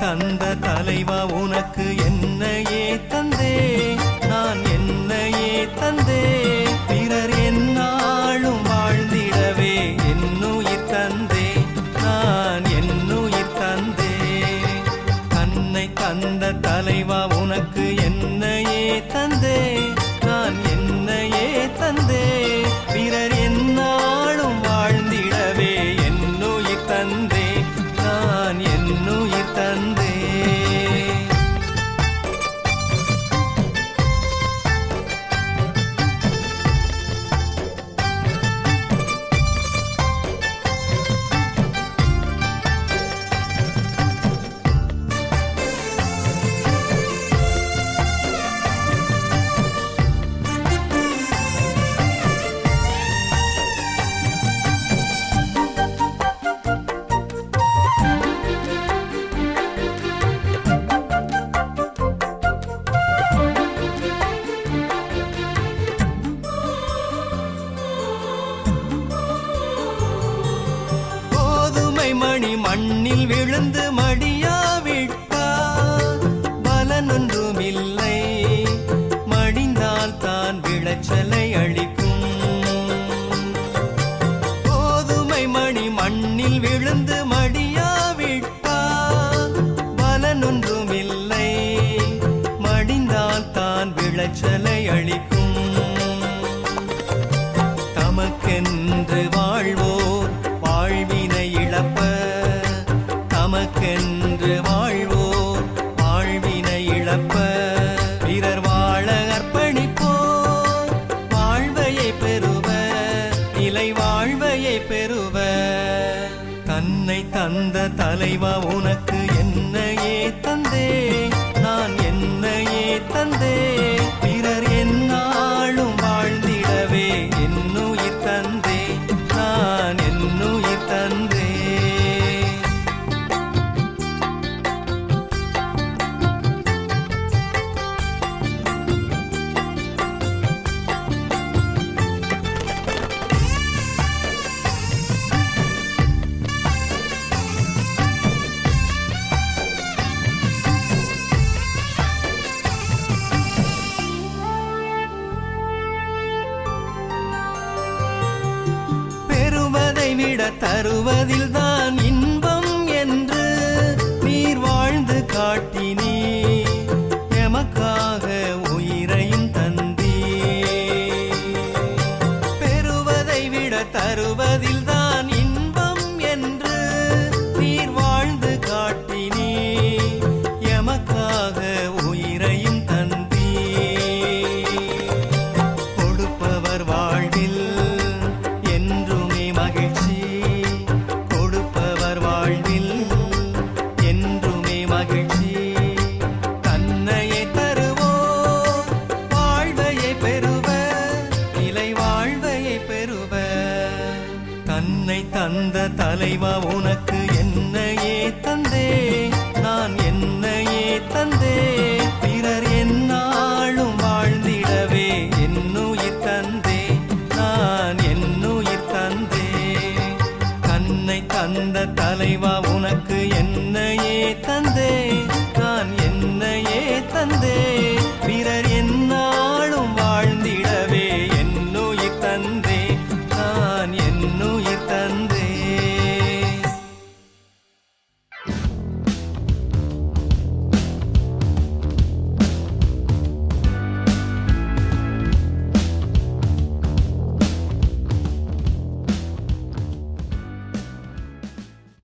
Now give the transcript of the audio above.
தந்த தலைவா உனக்கு என்னையே தந்தே, நான் என்னையே தந்தே. பிறர் என்னாலும் வாழ்ந்திடவே என்னுயிர் தந்தே, நான் என்னுயிர் தந்தே. தன்னை தந்த தலைவா உனக்கு என்னையே தந்தே, நான் என்னையே தந்தே. பிறர் என்னாலும் வாழ்ந்திடவே என்னுயிர் தந்தே, நான் என்னுயிர் தந்தே. மணி மண்ணில் விழுந்து மடியாவிட்டால் பலனொன்றுமில்லை, மடிந்தால் தான் விளைச்சலை அளிக்கும். கோதுமை மணி மண்ணில் விழுந்து மடியாவிட்டால் பலனொன்றுமில்லை, மடிந்தால் தான் விளைச்சலை அளிக்கும். தமக்கென்று வாழ்வோர் வாழ்வினை இழப்பர், தமக்கென்று வாழ்வோர் வாழ்வினை இழப்பர். பிறர் வாழ அர்ப்பணிப்போர் வாழ்வையை பெறுவர், நிலை வாழ்வையை பெறுவர். தன்னை தந்த தலைவா உனக்கு என்னையே தந்தே, நான் என்னையே தந்தே. பிறர் என்னாலும் வாழ்ந்திடவே என்னுயிர் தந்தே, நான் என்னுயிர் தந்தே. விட தருவதில் தான் இன்பம் என்று நீர் வாழ்ந்து காட்டினீ, எமக்காக உயிரையும் தந்தீ. பெறுவதை விட தருவதில் தான் இன்பம் என்று நீர் வாழ்ந்து காட்டினீ, எமக்காக உயிரையும் தந்தீ. கொடுப்பவர் வாழ்வில் என்றுமே மகிழ்ச்சி, கொடுப்பவர் வாழ்வில் என்றுமே மகிழ்ச்சி. தன்னையே தருவோர் வாழ்வையை பெறுவர், நிலை வாழ்வையை பெறுவர். தன்னை தந்த தலைவா உனக்கு என்னையே தந்தே, நான் என்னையே தந்தே. பிறர் என்னாலும் வாழ்ந்திடவே என்னுயிர் தந்தே, நான் என்னுயிர் தந்தே. தன்னை தந்த தலைவா உனக்கு என்னையே தந்தே,